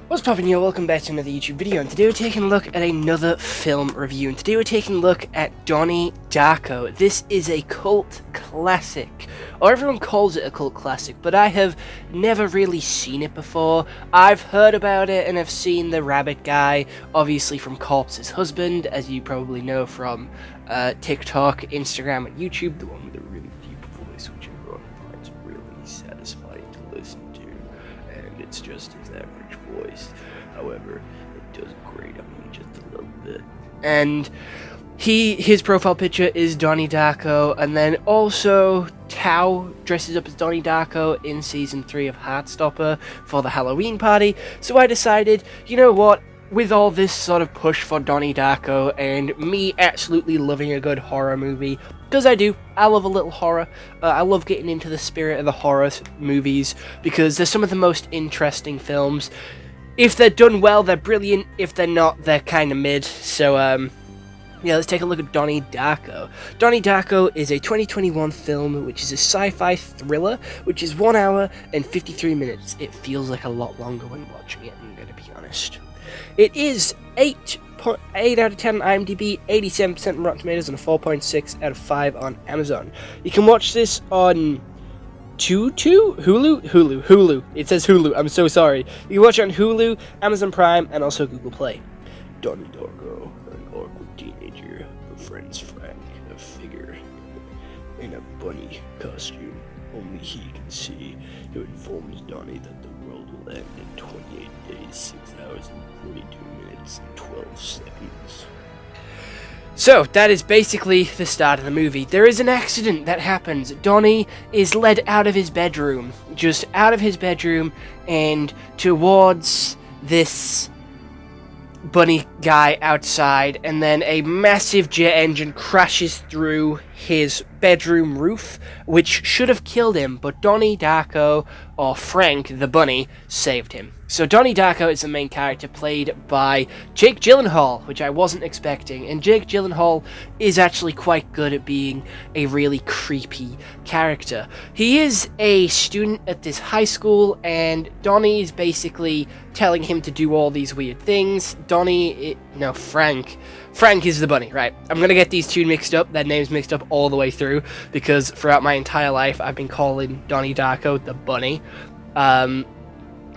What's poppin', yo? Welcome back to another YouTube video, and today we're taking a look at another film review, and today we're taking a look at Donnie Darko. This is a cult classic, or everyone calls it a cult classic, but I have never really seen it before. I've heard about it, and I've seen the rabbit guy, obviously from Corpse's Husband, as you probably know from TikTok, Instagram, and YouTube, the one with the really deep voice, which everyone finds really satisfying to listen to, and it's just his average voice. However, it does grate on me just a little bit. And his profile picture is Donnie Darko, and then also Tao dresses up as Donnie Darko in season 3 of Heartstopper for the Halloween party. So I decided, you know what? With all this sort of push for Donnie Darko and me absolutely loving a good horror movie, because I do, I love a little horror. I love getting into the spirit of the horror movies because they're some of the most interesting films. If they're done well, they're brilliant. If they're not, they're kind of mid. So, yeah, let's take a look at Donnie Darko. Donnie Darko is a 2021 film, which is a sci-fi thriller, which is 1 hour and 53 minutes. It feels like a lot longer when watching it, I'm going to be honest. It is 8.8 out of 10 on IMDb, 87% on Rotten Tomatoes, and a 4.6 out of 5 on Amazon. You can watch this on Hulu. It says Hulu. I'm so sorry. You can watch it on Hulu, Amazon Prime, and also Google Play. Donnie Darko, an awkward teenager, befriends Frank, a figure in a bunny costume only he can see, who informs Donnie that the world will end in 28 days, 6 hours, and 42 minutes, and 12 seconds. So, that is basically the start of the movie. There is an accident that happens. Donnie is led out of his bedroom, just out of his bedroom, and towards this bunny guy outside, and then a massive jet engine crashes through his bedroom roof, which should have killed him, but Donnie Darko, or Frank the bunny, saved him. So Donnie Darko is the main character, played by Jake Gyllenhaal, which I wasn't expecting, and Jake Gyllenhaal is actually quite good at being a really creepy character. He is a student at this high school, and Donnie is basically telling him to do all these weird things. Frank is the bunny, right? I'm gonna get these two mixed up, their names mixed up all the way through, because throughout my entire life I've been calling Donnie Darko the bunny.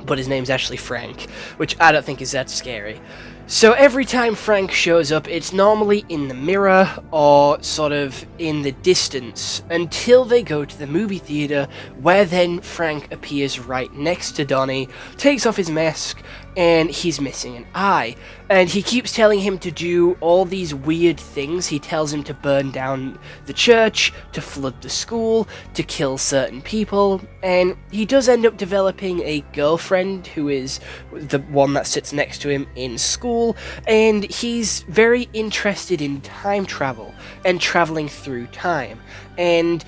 But his name's actually Frank, which I don't think is that scary. So every time Frank shows up, it's normally in the mirror or sort of in the distance until they go to the movie theater, where then Frank appears right next to Donnie, takes off his mask, and he's missing an eye. And he keeps telling him to do all these weird things. He tells him to burn down the church, to flood the school, to kill certain people, and he does end up developing a girlfriend who is the one that sits next to him in school, and he's very interested in time travel and traveling through time. And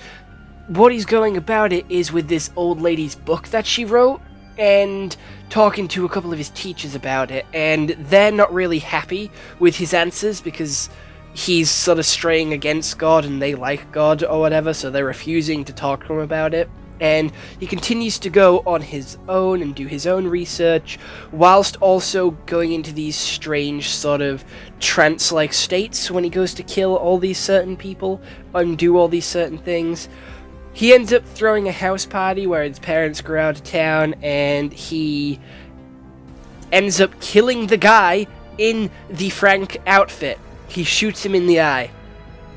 what he's going about it is with this old lady's book that she wrote, and talking to a couple of his teachers about it, and they're not really happy with his answers because he's sort of straying against God and they like God or whatever, so they're refusing to talk to him about it. And he continues to go on his own and do his own research, whilst also going into these strange sort of trance-like states when he goes to kill all these certain people and do all these certain things. He ends up throwing a house party where his parents go out of town, and he ends up killing the guy in the Frank outfit. He shoots him in the eye.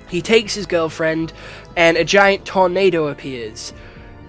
He takes his girlfriend, and a giant tornado appears.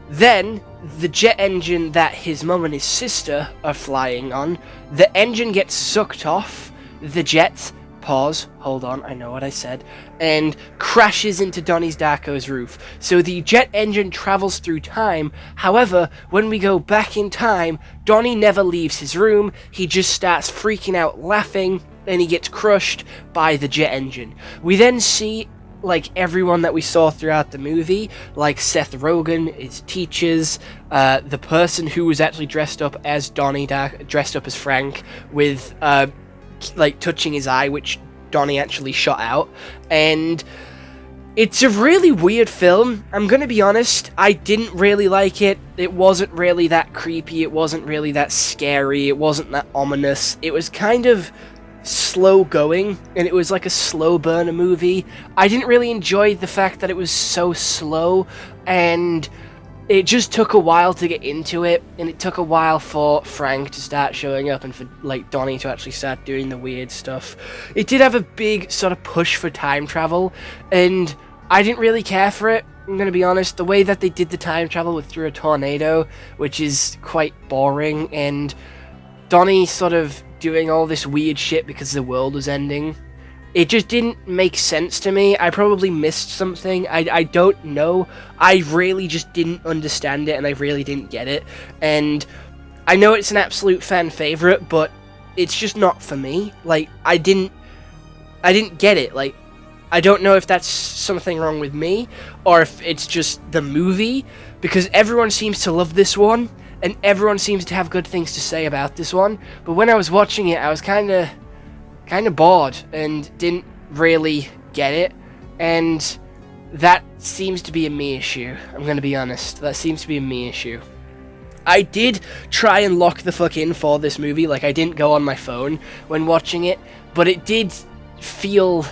Then, the jet engine that his mum and his sister are flying on, the engine gets sucked off, the jet, pause, hold on, I know what I said, and crashes into Donnie Darko's roof. So the jet engine travels through time. However, when we go back in time, Donnie never leaves his room. He just starts freaking out laughing, and he gets crushed by the jet engine. We then see like everyone that we saw throughout the movie, like Seth Rogen, his teachers, the person who was actually dressed up as Donnie Darko, dressed up as Frank, with like touching his eye, which Donnie actually shot out, and It's a really weird film. I'm gonna be honest. I didn't really like it. It wasn't really that creepy. It wasn't really that scary. It wasn't that ominous. It was kind of slow going, and it was like a slow burner movie. I didn't really enjoy the fact that it was so slow, and it just took a while to get into it, and it took a while for Frank to start showing up and for like Donnie to actually start doing the weird stuff. It did have a big sort of push for time travel, and I didn't really care for it. I'm gonna be honest. The way that they did the time travel was through a tornado, which is quite boring, and Donnie sort of doing all this weird shit because the world was ending. It just didn't make sense to me. I probably missed something. I don't know. I really just didn't understand it, and I really didn't get it. And I know it's an absolute fan favorite, but it's just not for me. Like, I didn't get it. Like, I don't know if that's something wrong with me, or if it's just the movie, because everyone seems to love this one, and everyone seems to have good things to say about this one. But when I was watching it, I was kind of bored and didn't really get it, and that seems to be a me issue. I'm gonna be honest. That seems to be a me issue. I did try and lock the fuck in for this movie. Like, I didn't go on my phone when watching it, but it did feel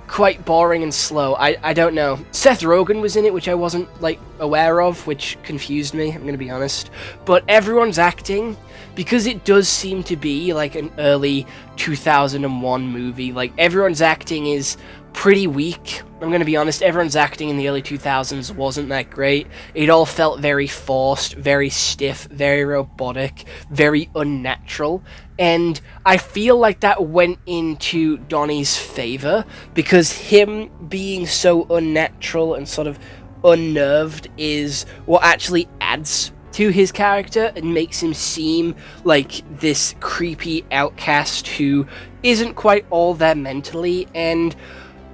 quite boring and slow. I don't know. Seth Rogen was in it, which I wasn't, like, aware of, which confused me, I'm gonna be honest. But everyone's acting, because it does seem to be, like, an early 2001 movie, like, everyone's acting is pretty weak. I'm gonna be honest, everyone's acting in the early 2000s wasn't that great. It all felt very forced, very stiff, very robotic, very unnatural, and I feel like that went into Donnie's favor, because him being so unnatural and sort of unnerved is what actually adds to his character and makes him seem like this creepy outcast who isn't quite all there mentally. And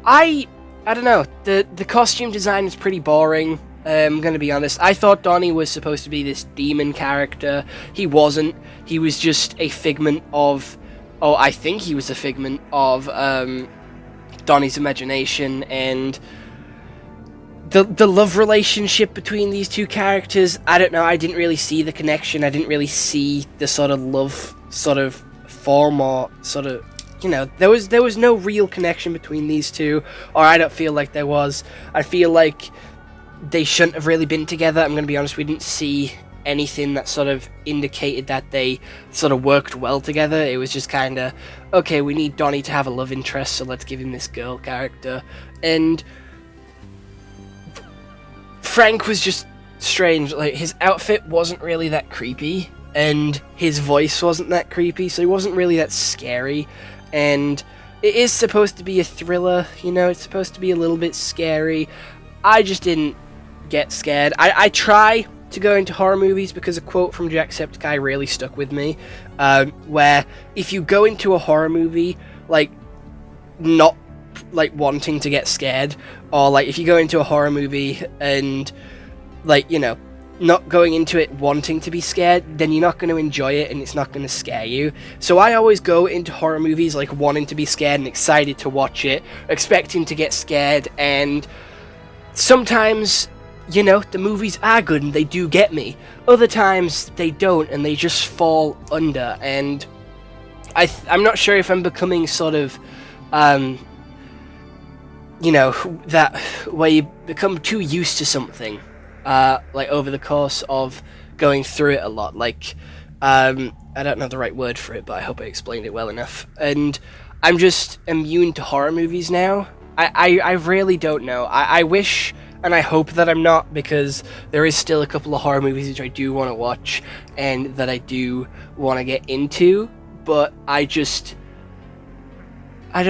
I don't know, the costume design is pretty boring. I'm gonna be honest. I thought Donnie was supposed to be this demon character. He wasn't. He was just a figment of, I think he was a figment of Donnie's imagination, and the love relationship between these two characters, I don't know, I didn't really see the connection. I didn't really see the sort of love sort of form, or sort of, you know, there was no real connection between these two, or I don't feel like there was. I feel like they shouldn't have really been together. I'm going to be honest, we didn't see anything that sort of indicated that they sort of worked well together. It was just kind of, okay, we need Donnie to have a love interest, so let's give him this girl character. And Frank was just strange. Like, his outfit wasn't really that creepy, and his voice wasn't that creepy, so he wasn't really that scary. And it is supposed to be a thriller, you know, it's supposed to be a little bit scary. I just didn't get scared. I try to go into horror movies because a quote from Jacksepticeye really stuck with me, where if you go into a horror movie, like, not, like, wanting to get scared, or, like, if you go into a horror movie and, like, you know, not going into it wanting to be scared, then you're not going to enjoy it, and it's not going to scare you. So I always go into horror movies, like, wanting to be scared and excited to watch it, expecting to get scared, and sometimes, you know, the movies are good and they do get me. Other times they don't, and they just fall under. And I'm not sure if I'm becoming sort of, you know, that where you become too used to something, like, over the course of going through it a lot. Like, I don't know the right word for it, but I hope I explained it well enough. And I'm just immune to horror movies now. I really don't know. I wish and I hope that I'm not, because there is still a couple of horror movies which I do want to watch and that I do want to get into, but I don't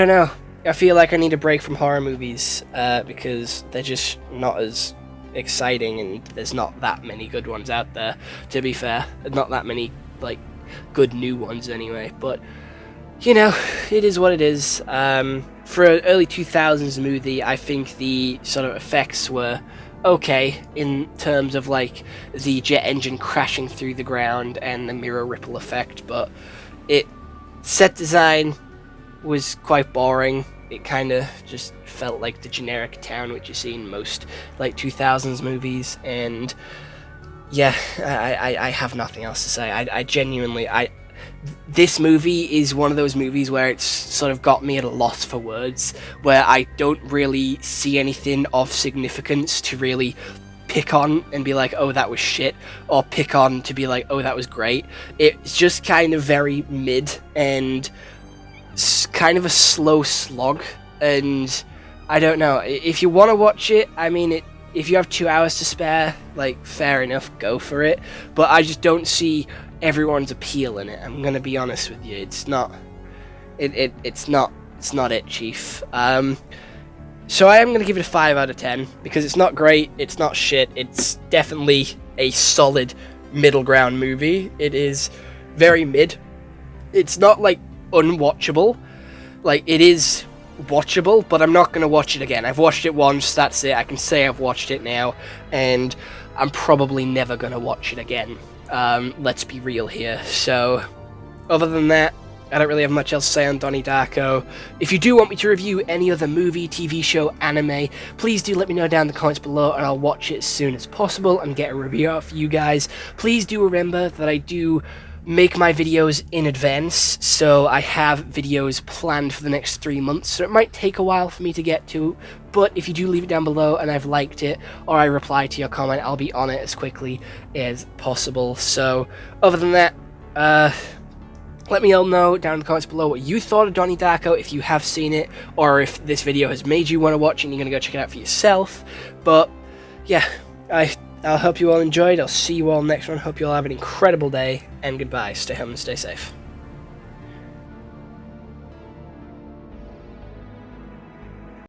know. I feel like I need a break from horror movies, because they're just not as exciting, and there's not that many good ones out there, to be fair. Not that many, like, good new ones anyway, but, you know, it is what it is. For an early 2000s movie, I think the sort of effects were okay in terms of, like, the jet engine crashing through the ground and the mirror ripple effect, but set design was quite boring. It kind of just felt like the generic town which you see in most like 2000s movies, and yeah, I have nothing else to say. I genuinely, this movie is one of those movies where it's sort of got me at a loss for words, where I don't really see anything of significance to really pick on and be like, oh, that was shit, or pick on to be like, oh, that was great. It's just kind of very mid and kind of a slow slog, and I don't know. If you want to watch it, I mean, if you have 2 hours to spare, like, fair enough, go for it. But I just don't see everyone's appeal in it. I'm gonna be honest with you. It's not. It's not it, Chief. So I am gonna give it a 5 out of 10 because it's not great. It's not shit. It's definitely a solid middle ground movie. It is very mid. It's not like unwatchable. Like, it is watchable, but I'm not going to watch it again. I've watched it once, that's it. I can say I've watched it now, and I'm probably never going to watch it again. Let's be real here. So, other than that, I don't really have much else to say on Donnie Darko. If you do want me to review any other movie, TV show, anime, please do let me know down in the comments below, and I'll watch it as soon as possible and get a review out for you guys. Please do remember that I do make my videos in advance, so I have videos planned for the next 3 months, so it might take a while for me to get to, but if you do leave it down below and I've liked it, or I reply to your comment, I'll be on it as quickly as possible. So, other than that, let me all know down in the comments below what you thought of Donnie Darko, if you have seen it, or if this video has made you want to watch it and you're going to go check it out for yourself. But, yeah, I'll hope you all enjoyed. I'll see you all next one. Hope you all have an incredible day, and goodbye. Stay home and stay safe.